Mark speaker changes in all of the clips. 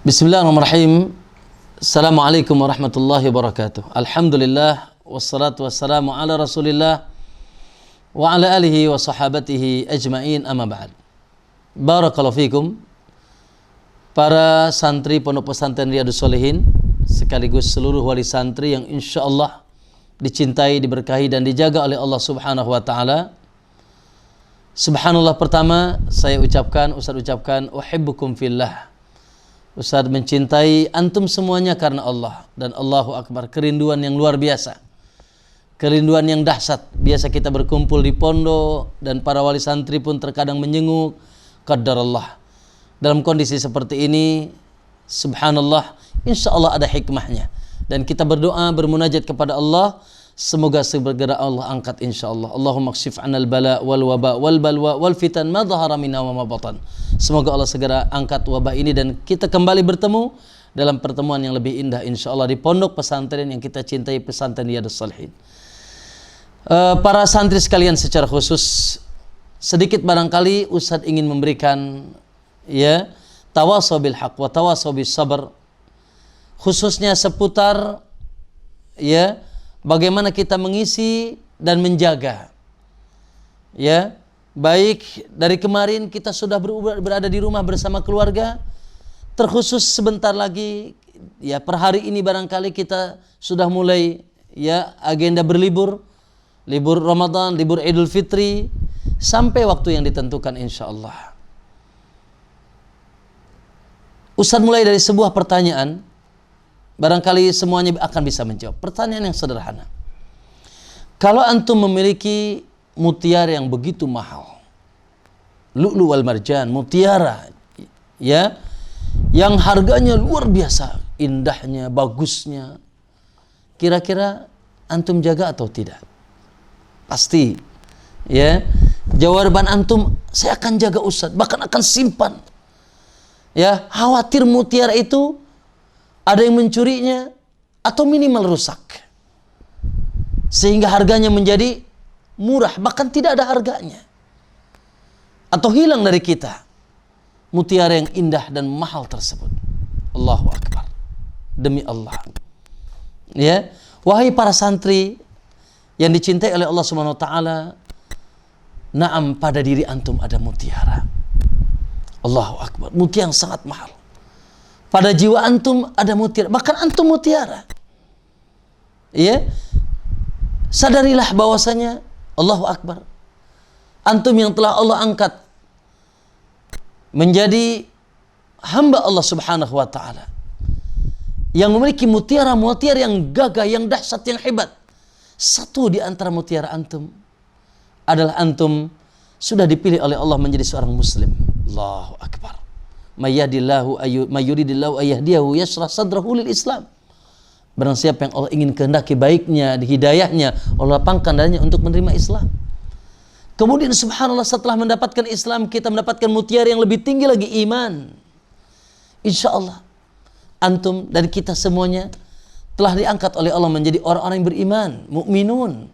Speaker 1: Bismillahirrahmanirrahim. Assalamualaikum warahmatullahi wabarakatuh. Alhamdulillah wassalatu wassalamu ala Rasulillah wa ala alihi wa sahabatihi ajmain, amma ba'd. Barakallahu fikum. Para santri Pondok Pesantren Riyadhus Shalihin sekaligus seluruh wali santri yang insyaallah dicintai, diberkahi dan dijaga oleh Allah Subhanahu wa taala. Subhanallah, pertama Ustaz ucapkan uhibbukum fillah. Ustaz mencintai antum semuanya karena Allah, dan Allahu Akbar, kerinduan yang luar biasa, kerinduan yang dahsyat. Biasa kita berkumpul di pondok dan para wali santri pun terkadang menjenguk, qadarullah. Dalam kondisi seperti ini, subhanallah, insya Allah ada hikmahnya, dan kita berdoa bermunajat kepada Allah, semoga segera Allah angkat insya Allah. Allahumma kshif 'anal bala wal waba wal balwa wal fitan ma dhahara minha wa ma batan. Semoga Allah segera angkat wabah ini dan kita kembali bertemu dalam pertemuan yang lebih indah insya Allah di pondok pesantren yang kita cintai, Pesantren Riyadhus Shalihin. Para santri sekalian, secara khusus sedikit barangkali Ustaz ingin memberikan tawasau bil haq wa tawasau bis sabr, khususnya seputar bagaimana kita mengisi dan menjaga. Baik dari kemarin kita sudah berada di rumah bersama keluarga, terkhusus sebentar lagi per hari ini barangkali kita sudah mulai agenda berlibur, libur Ramadan, libur Idul Fitri, sampai waktu yang ditentukan insya Allah. Ustaz mulai dari sebuah pertanyaan, barangkali semuanya akan bisa menjawab. Pertanyaan yang sederhana. Kalau antum memiliki mutiara yang begitu mahal, lu'lu wal marjan, mutiara yang harganya luar biasa, indahnya, bagusnya, kira-kira antum jaga atau tidak? Pasti jawaban antum, saya akan jaga Ustaz, bahkan akan simpan. Khawatir mutiara itu ada yang mencurinya atau minimal rusak, sehingga harganya menjadi murah, bahkan tidak ada harganya, atau hilang dari kita mutiara yang indah dan mahal tersebut. Allahu Akbar. Demi Allah. Wahai para santri yang dicintai oleh Allah Subhanahu wa taala, na'am, pada diri antum ada mutiara. Allahu Akbar. Mutiara yang sangat mahal. Pada jiwa antum ada mutiara, bahkan antum mutiara. Sadarilah bahwasanya Allahu Akbar, antum yang telah Allah angkat menjadi hamba Allah Subhanahu wa taala, yang memiliki mutiara-mutiara yang gagah, yang dahsyat, yang hebat. Satu di antara mutiara antum adalah antum sudah dipilih oleh Allah menjadi seorang muslim. Allahu Akbar. Mayyuridillahu ayyahdiyahu yashrah sadrahu lil Islam. Barang siapa yang Allah ingin kehendaki baiknya, hidayahnya, Allah lapangkan dadanya untuk menerima Islam. Kemudian subhanallah, setelah mendapatkan Islam, kita mendapatkan mutiara yang lebih tinggi lagi, iman. Insya Allah antum dan kita semuanya telah diangkat oleh Allah menjadi orang-orang yang beriman, mukminun.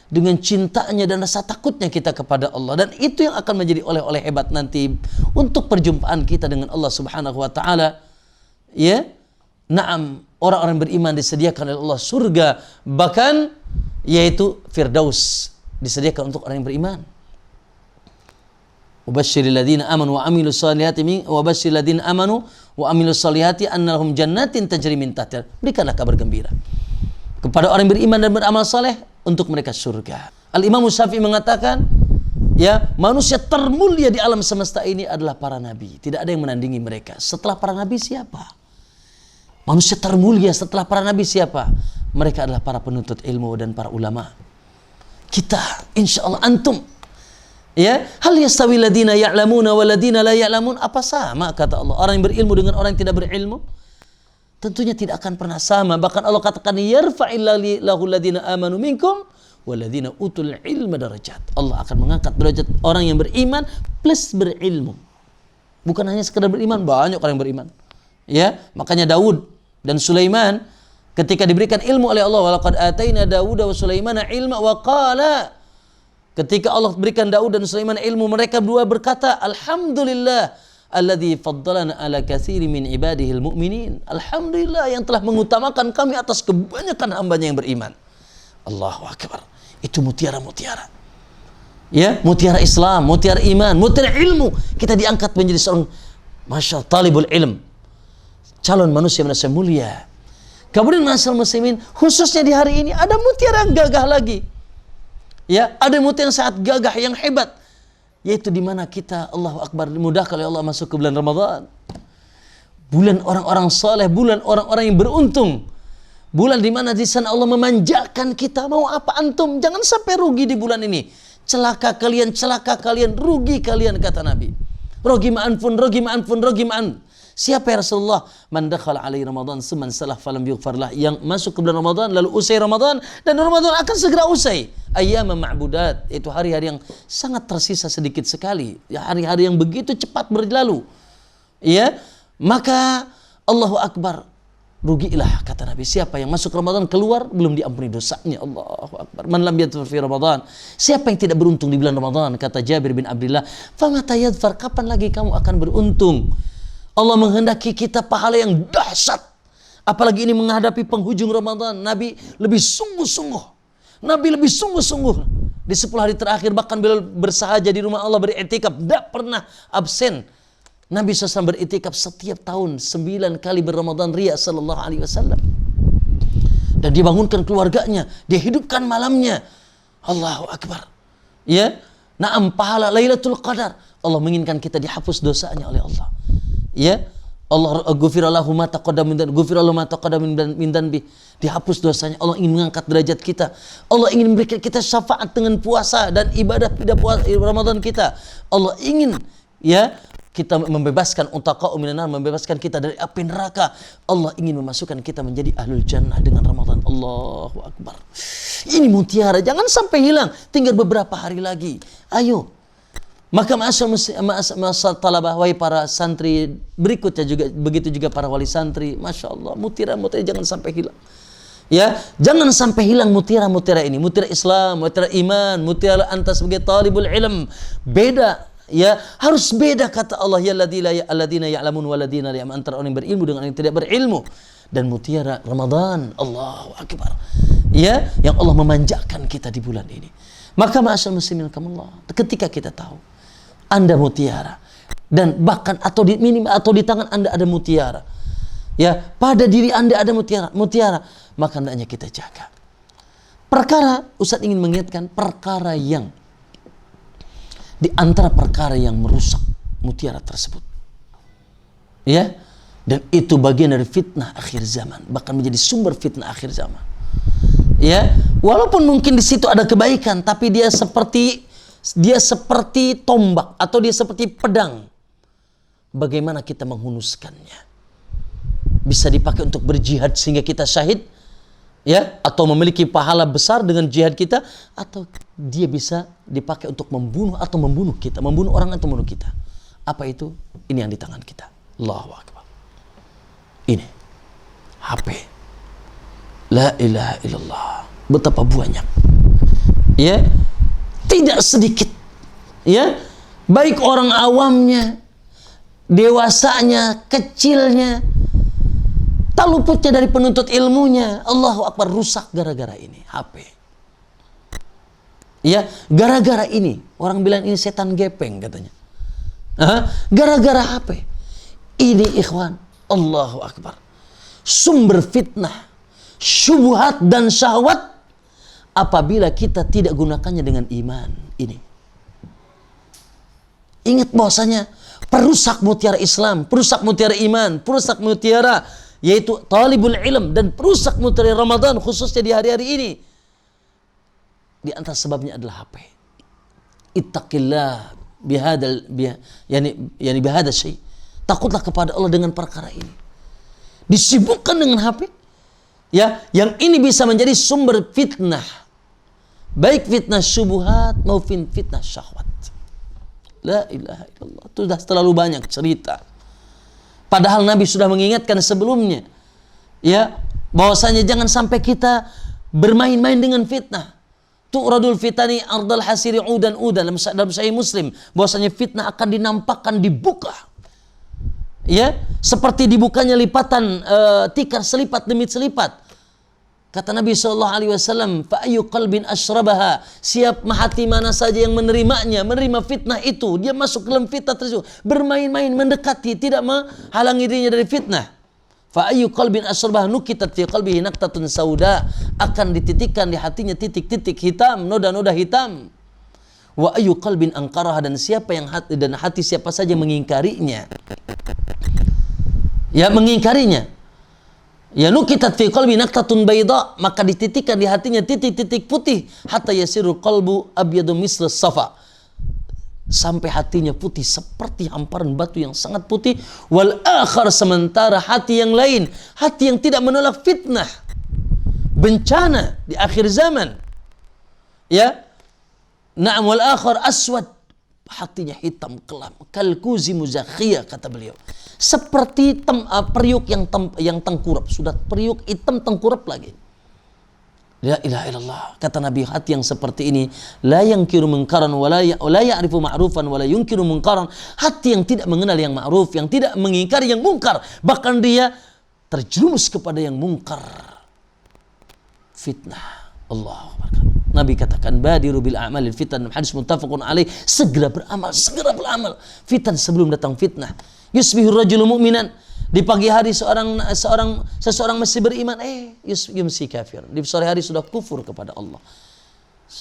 Speaker 1: Dengan cintanya dan rasa takutnya kita kepada Allah, dan itu yang akan menjadi oleh-oleh hebat nanti untuk perjumpaan kita dengan Allah Subhanahu wa taala. Naam, orang-orang beriman disediakan oleh Allah surga, bahkan yaitu Firdaus disediakan untuk orang yang beriman. Wabasyiril ladzina amanu wa amilus solihati wabasyiril ladzina amanu wa amilus solihati annahum jannatin tajri min tahtiha. Berikanlah kabar gembira kepada orang yang beriman dan beramal saleh, untuk mereka surga. Al-Imam Syafi'i mengatakan, manusia termulia di alam semesta ini adalah para nabi. Tidak ada yang menandingi mereka. Setelah para nabi siapa? Manusia termulia setelah para nabi siapa? Mereka adalah para penuntut ilmu dan para ulama. Kita, insya Allah antum, hal yastawi ladina ya'lamuna wa ladina la ya'lamun. Apa sama, kata Allah, orang yang berilmu dengan orang yang tidak berilmu? Tentunya tidak akan pernah sama. Bahkan Allah katakan, yarfa'illahu ladina amanu minkum waladina utul ilma darajat. Allah akan mengangkat derajat orang yang beriman plus berilmu. Bukan hanya sekedar beriman, banyak orang yang beriman. Makanya Daud dan Sulaiman ketika diberikan ilmu oleh Allah, walaqad ataina Dauda wa Sulaimana ilma wa qala, ketika Allah berikan Daud dan Sulaiman ilmu, mereka berdua berkata, alhamdulillah alladzi faddalana ala katsiri min ibadihil mu'minin. Alhamdulillah yang telah mengutamakan kami atas kebanyakan hambanya yang beriman. Allahu akbar. Itu mutiara-mutiara. Ya, mutiara Islam, mutiara iman, mutiara ilmu. Kita diangkat menjadi seorang masya Allah, talibul ilm, calon manusia mulia. Kemudian masyarakat muslimin, khususnya di hari ini ada mutiara yang gagah lagi. Ya, ada mutiara yang sangat gagah, yang hebat, yaitu di mana kita, Allahu akbar, dimudahkan oleh Allah masuk ke bulan Ramadan. Bulan orang-orang saleh, bulan orang-orang yang beruntung. Bulan di mana di sana Allah memanjakan kita. Mau apa antum? Jangan sampai rugi di bulan ini. Celaka kalian, rugi kalian, kata Nabi. Rogi ma'anfun, rogi ma'anfun, rogi ma'an. Siapa ya Rasulullah? Man dakhala alaihi Ramadan suman salah falam yughfar lah. Yang masuk ke bulan Ramadan lalu usai Ramadan, dan Ramadan akan segera usai. Ayyama ma'budat, itu hari-hari yang sangat tersisa sedikit sekali. Ya, hari-hari yang begitu cepat berlalu. Ya, maka Allahu akbar, rugilah, kata Nabi. Siapa yang masuk Ramadan keluar belum diampuni dosanya. Allahu akbar. Man lam yadfar fi Ramadan. Siapa yang tidak beruntung di bulan Ramadan? Kata Jabir bin Abdullah, famata yadfar, kapan lagi kamu akan beruntung? Allah menghendaki kita pahala yang dahsyat. Apalagi ini menghadapi penghujung Ramadan. Nabi lebih sungguh-sungguh. Di 10 hari terakhir bahkan beliau bersahaja di rumah Allah, beriktikaf, tidak pernah absen. Nabi SAW beriktikaf setiap tahun 9 kali berRamadan ria sallallahu alaihi wasallam. Dan dibangunkan keluarganya, dia hidupkan malamnya. Allahu akbar. Ya, na'am, pahala Lailatul Qadar. Allah menginginkan kita dihapus dosanya oleh Allah. Ya, Allah ghufirallahu ma taqaddama min dzanbi, dihapus dosanya. Allah ingin mengangkat derajat kita. Allah ingin memberikan kita syafaat dengan puasa dan ibadah puasa Ramadan kita. Allah ingin, ya, kita membebaskan untaqa'u minan nar, membebaskan kita dari api neraka. Allah ingin memasukkan kita menjadi ahlul jannah dengan Ramadan. Allahu akbar. Ini mutiara, jangan sampai hilang. Tinggal beberapa hari lagi. Ayo. Maka ma'asal talabah, wahai para santri, berikutnya juga begitu juga para wali santri. Masya Allah, mutiara-mutiara jangan sampai hilang. Ya, jangan sampai hilang mutiara-mutiara ini. Mutiara Islam, mutiara iman, mutiara anta sebagai talibul ilm. Beda, ya, harus beda, kata Allah, ya alladzina ya'lamun waladina ya'lam, antara orang yang berilmu dengan orang yang tidak berilmu. Dan mutiara Ramadan, Allahu akbar. Ya, yang Allah memanjakan kita di bulan ini. Maka ma'asyal muslimin rahimakumullah, ketika kita tahu Anda mutiara, dan bahkan atau di tangan Anda ada mutiara, ya, pada diri Anda ada mutiara, maka hendaknya kita jaga. Perkara, Ustaz ingin mengingatkan perkara yang di antara perkara yang merusak mutiara tersebut, ya, dan itu bagian dari fitnah akhir zaman, bahkan menjadi sumber fitnah akhir zaman. Ya, walaupun mungkin di situ ada kebaikan, tapi dia seperti tombak atau dia seperti pedang. Bagaimana kita menghunuskannya? Bisa dipakai untuk berjihad sehingga kita syahid, ya, atau memiliki pahala besar dengan jihad kita, atau dia bisa dipakai untuk membunuh kita, membunuh orang atau membunuh kita. Apa itu? Ini yang di tangan kita. Allahu akbar. Ini HP. La ilaha illallah. Betapa banyak, ya, tidak sedikit, ya, baik orang awamnya, dewasanya, kecilnya, tak luputnya dari penuntut ilmunya. Allahu akbar, rusak gara-gara ini HP. Ya, gara-gara ini orang bilang ini setan gepeng katanya. Gara-gara HP. Ini ikhwan, Allahu akbar, sumber fitnah, syubhat dan syahwat apabila kita tidak gunakannya dengan iman. Ini ingat bahwasanya perusak mutiara Islam, perusak mutiara iman, perusak mutiara yaitu talibul ilm, dan perusak mutiara Ramadan khususnya di hari-hari ini, di antara sebabnya adalah HP. Ittaqillah bihadal syai. Takutlah kepada Allah dengan perkara ini. Disibukkan dengan HP, ya, yang ini bisa menjadi sumber fitnah, baik fitnah syubhat maupun fitnah syahwat. La ilaha illallah. Itu sudah terlalu banyak cerita. Padahal Nabi sudah mengingatkan sebelumnya, ya, bahwasanya jangan sampai kita bermain-main dengan fitnah. Tu'radul fitani ardal hasiri udan dalam Sahih Muslim, bahwasanya fitnah akan dinampakkan, dibuka Ya, seperti dibukanya lipatan tikar selipat demi selipat. Kata Nabi SAW, fa ayu qalbin asyrabaha, siap hati mana saja yang menerimanya, menerima fitnah itu, dia masuk dalam fitnah tersebut, bermain-main mendekati, tidak menghalangi dirinya dari fitnah. Fa ayu qalbin asyrabaha nukitat fi qalbihi naqtatun sauda, akan dititikkan di hatinya titik-titik hitam, noda-noda hitam. Wa ayu qalbin angkaraha, dan siapa yang hati siapa saja mengingkarinya, ya mengingkarinya, ya nukitat fi qalbi naqtatun bayda, maka dititikkan di hatinya titik-titik putih, hatta yasirul qalbu abyadu misla safa, sampai hatinya putih seperti hamparan batu yang sangat putih. Wal akhar, sementara hati yang lain, hati yang tidak menolak fitnah, bencana di akhir zaman, ya, na'am, wal akhar aswad, hatinya hitam kelam, kalkuzi muzakhiyah, kata beliau, seperti periuk yang tengkurap, sudah periuk hitam tengkurap lagi. La ilaha illallah. Kata Nabi, hati yang seperti ini la yangkiru munkaran wa la ya'rifu ma'rufan wa la yunkiru munkaran, hati yang tidak mengenal yang ma'ruf, yang tidak mengingkari yang mungkar, bahkan dia terjerumus kepada yang mungkar, fitnah. Allahu akbar. Nabi katakan, badiru bil a'malil fitan, hadis muttafaqun alaih, segera beramal, segera beramal fitan sebelum datang fitnah. Yusbihur rajulu mu'minan, di pagi hari seseorang masih beriman, yumsi kafir, di sore hari sudah kufur kepada Allah.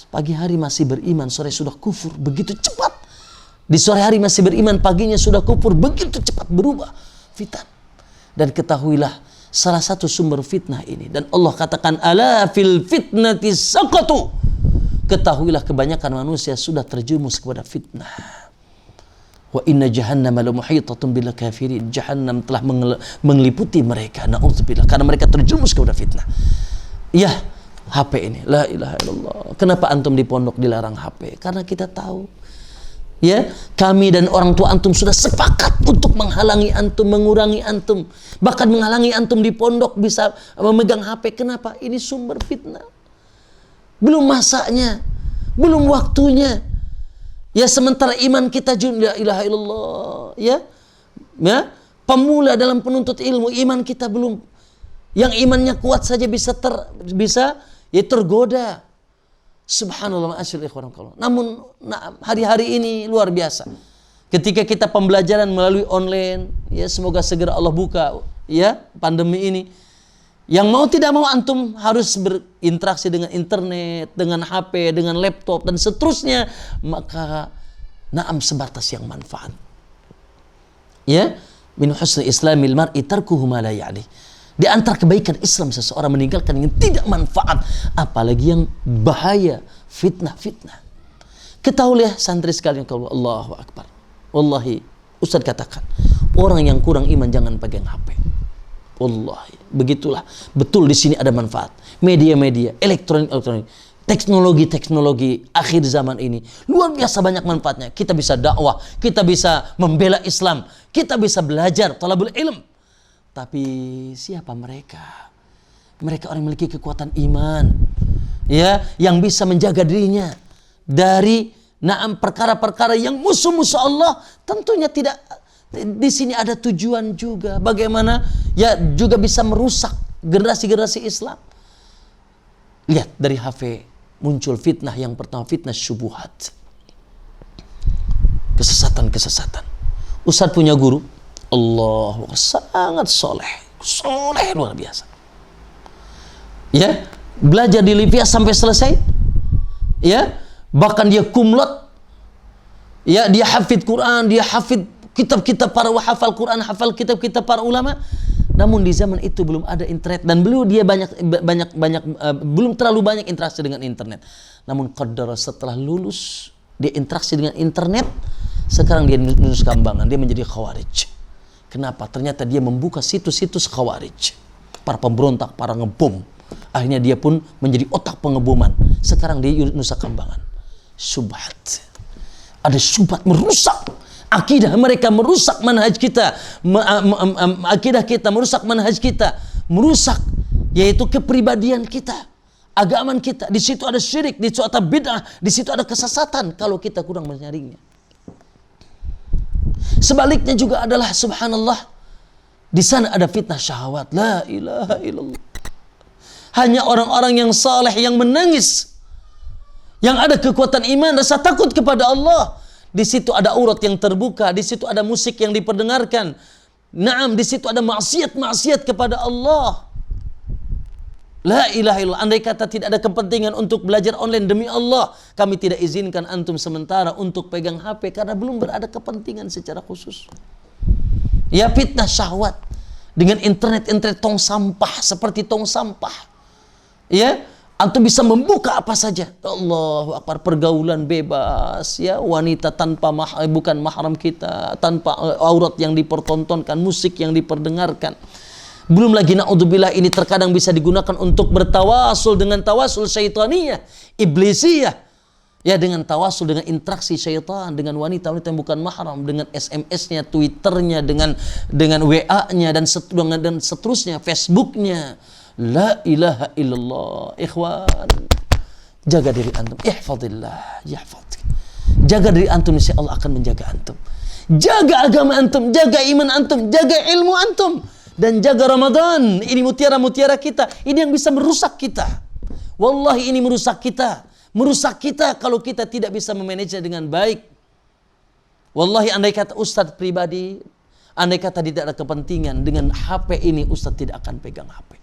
Speaker 1: Pagi hari masih beriman, sore sudah kufur, begitu cepat. Di sore hari masih beriman, paginya sudah kufur, begitu cepat berubah fitan. Dan ketahuilah, salah satu sumber fitnah ini, dan Allah katakan, ala fil fitnati saqatu, ketahuilah kebanyakan manusia sudah terjerumus kepada fitnah. Wa inna jahannama la muhitatun bil kafirin, jahannam telah mengeliputi mereka, na'udzubillah, karena mereka terjerumus kepada fitnah. Ya, HP ini, la ilaha illallah. Kenapa antum di pondok dilarang HP? Karena kita tahu, ya, kami dan orang tua antum sudah sepakat untuk menghalangi antum, mengurangi antum, bahkan menghalangi antum di pondok bisa memegang HP. Kenapa? Ini sumber fitnah. Belum masanya, belum waktunya. Ya, sementara iman kita la ilaha illallah, ya, pemula dalam penuntut ilmu, iman kita belum, yang imannya kuat saja bisa tergoda. Subhanallah, ma'asyil ikhwan. Namun hari-hari ini luar biasa. Ketika kita pembelajaran melalui online, ya, semoga segera Allah buka, ya, pandemi ini. Yang mau tidak mau antum harus berinteraksi dengan internet, dengan HP, dengan laptop dan seterusnya, maka na'am sebatas yang manfaat. Ya, min husni islamil mar'i tarkuhu ma la ya'ni. Di antara kebaikan Islam seseorang meninggalkan yang tidak manfaat, apalagi yang bahaya, fitnah. Ketahuilah santri sekalian, kalau Allahu akbar. Wallahi, Ustaz katakan, orang yang kurang iman jangan pegang HP. Wallahi, begitulah. Betul, di sini ada manfaat. Media-media, elektronik, teknologi akhir zaman ini luar biasa banyak manfaatnya. Kita bisa dakwah, kita bisa membela Islam, kita bisa belajar talabul ilm. Tapi siapa mereka? Mereka orang yang memiliki kekuatan iman, ya, yang bisa menjaga dirinya dari perkara-perkara yang musuh-musuh Allah. Tentunya tidak. Di sini ada tujuan juga, bagaimana ya juga bisa merusak generasi-generasi Islam. Lihat, dari HP muncul fitnah. Yang pertama, fitnah syubhat, kesesatan. Ustaz punya guru, Allah sangat soleh luar biasa, ya, belajar di Libya sampai selesai, ya, bahkan dia kumlot, ya, dia hafid Quran, dia hafid kitab-kitab para hafal Quran, hafal kitab-kitab para ulama. Namun di zaman itu belum ada internet, dan dia belum terlalu banyak interaksi dengan internet. Namun qaddara setelah lulus dia interaksi dengan internet, sekarang dia nus kambangan, dia menjadi khawarij. Kenapa? Ternyata dia membuka situs-situs khawarij, para pemberontak, para ngebom. Akhirnya dia pun menjadi otak pengeboman. Sekarang dia Nusa Kambangan. Subhat. Ada subhat merusak akidah mereka, merusak manhaj kita, akidah kita, merusak manhaj kita, merusak yaitu kepribadian kita, agaman kita. Di situ ada syirik, di situ ada bid'ah, di situ ada kesesatan kalau kita kurang menyaringnya. Sebaliknya juga adalah subhanallah, Di sana ada fitnah syahwat. La ilaha illallah. Hanya orang-orang yang saleh yang menangis, yang ada kekuatan iman, rasa takut kepada Allah. Di situ ada aurat yang terbuka, di situ ada musik yang diperdengarkan. Naam, di situ ada maksiat-maksiat kepada Allah. La ilaha illallah. Andai kata tidak ada kepentingan untuk belajar online, demi Allah, kami tidak izinkan antum sementara untuk pegang HP karena belum berada kepentingan secara khusus. Ya, fitnah syahwat dengan internet tong sampah, seperti tong sampah. Ya, antum bisa membuka apa saja. Allahu Akbar, pergaulan bebas, ya, wanita tanpa bukan mahram kita, tanpa aurat yang dipertontonkan, musik yang diperdengarkan. Belum lagi naudzubillah ini terkadang bisa digunakan untuk bertawasul dengan tawasul syaitaniyah, iblisiyah. Ya, dengan tawasul, dengan interaksi syaitan dengan wanita-wanita yang bukan mahram, dengan SMS-nya, Twitternya, dengan WA-nya dan seterusnya, Facebook-nya. La ilaha illallah. Ikhwan, jaga diri antum. Ihfadillah yahfadzik. Jaga diri antum, insya Allah akan menjaga antum. Jaga agama antum, jaga iman antum, jaga ilmu antum, dan jaga Ramadan. Ini mutiara-mutiara kita. Ini yang bisa merusak kita. Wallahi ini merusak kita. Merusak kita kalau kita tidak bisa memanage dengan baik. Wallahi, andai kata ustadz pribadi, andai kata tidak ada kepentingan dengan HP ini, ustadz tidak akan pegang HP.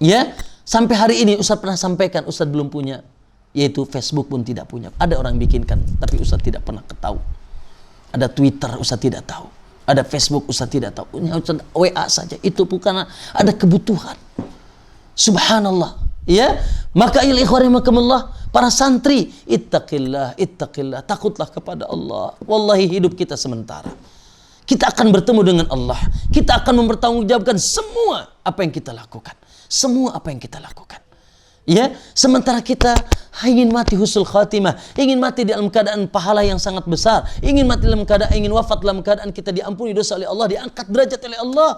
Speaker 1: Ya, sampai hari ini Ustaz pernah sampaikan, Ustaz belum punya, yaitu Facebook pun tidak punya. Ada orang bikinkan, tapi Ustaz tidak pernah ketahui. Ada Twitter, Ustaz tidak tahu. Ada Facebook, Ustaz tidak tahu. Ustaz WA saja, itu bukan ada kebutuhan. Subhanallah. Ya, maka il ikhwan rahimakumullah, para santri, ittaqillah, ittaqillah, takutlah kepada Allah. Wallahi hidup kita sementara. Kita akan bertemu dengan Allah. Kita akan mempertanggungjawabkan semua apa yang kita lakukan. Semua apa yang kita lakukan. Ya, sementara kita ingin mati husnul khatimah, ingin mati dalam keadaan pahala yang sangat besar, ingin mati dalam keadaan, ingin wafat dalam keadaan kita diampuni dosa oleh Allah, diangkat derajat oleh Allah.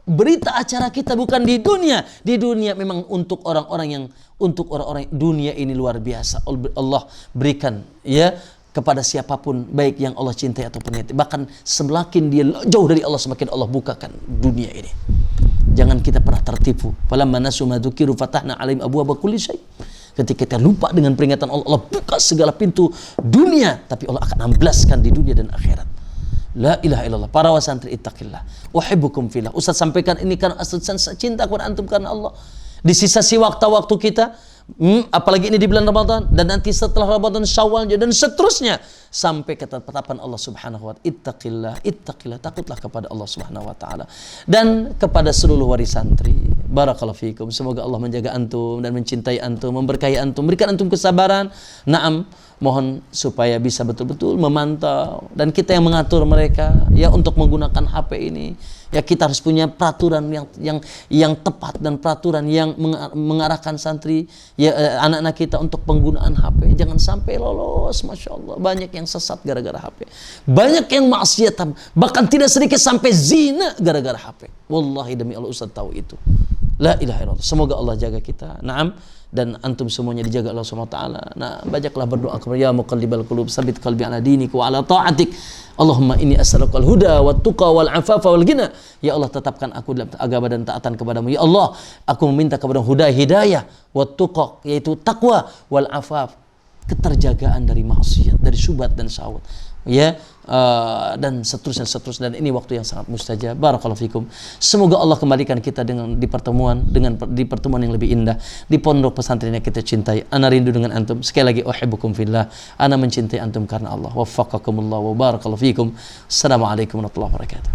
Speaker 1: Berita acara kita bukan di dunia. Di dunia memang untuk orang-orang dunia ini luar biasa. Allah berikan, ya, kepada siapapun, baik yang Allah cintai ataupun tidak. Bahkan semakin dia jauh dari Allah, semakin Allah bukakan dunia ini. Jangan kita pernah tertipu. Falamma nasu ma dzukiru fatahna 'alaihim abwaaba kulli syai'. Ketika kita lupa dengan peringatan Allah, Allah buka segala pintu dunia, tapi Allah akan amblaskan di dunia dan akhirat. La ilaha illallah. Para wasantri, ittaqillah. Uhibbukum fillah. Ustaz sampaikan ini karena saya cinta kepada antum karena Allah. Di sisa-sisa waktu-waktu kita, apalagi ini di bulan Ramadan, dan nanti setelah Ramadan Syawal dan seterusnya sampai ketetapan Allah Subhanahu wa taala. Ittaqillah, ittaqillah, takutlah kepada Allah Subhanahu wa taala. Dan kepada seluruh waris santri, barakallahu fikum, semoga Allah menjaga antum dan mencintai antum, memberkahi antum, berikan antum kesabaran. Naam, mohon supaya bisa betul-betul memantau, dan kita yang mengatur mereka, ya, untuk menggunakan HP ini. Ya, kita harus punya peraturan yang tepat dan peraturan yang mengarahkan santri, ya, anak-anak kita untuk penggunaan HP. Jangan sampai lolos, masya Allah. Banyak yang sesat gara-gara HP. Banyak yang maksiat, bahkan tidak sedikit sampai zina gara-gara HP. Wallahi demi Allah, Ustaz tahu itu. La ilaha illallah. Semoga Allah jaga kita. Naam. Dan antum semuanya dijaga Allah Subhanahu wa taala. Nah, banyaklah berdoa kepada ya muqallibal qulub, tsabbit qalbi ala dinik wa ala ta'atik. Allahumma inni as'alukal huda wat tuqa wal afafa wal ghina. Ya Allah, tetapkan aku dalam agama dan taatan kepadamu. Ya Allah, aku meminta kepada hidayah, wat tuqa, yaitu takwa, wal afaf, keterjagaan dari maksiat, dari syubhat dan syahwat. Ya, dan seterusnya. Dan ini waktu yang sangat mustajab. Barakallahu fikum. Semoga Allah kembalikan kita di pertemuan yang lebih indah, di pondok pesantren yang kita cintai. Ana rindu dengan antum. Sekali lagi, uhibbukum fillah. Ana mencintai antum karena Allah. Waffaqakumullah wa barakallahu fikum. Assalamualaikum warahmatullahi wabarakatuh.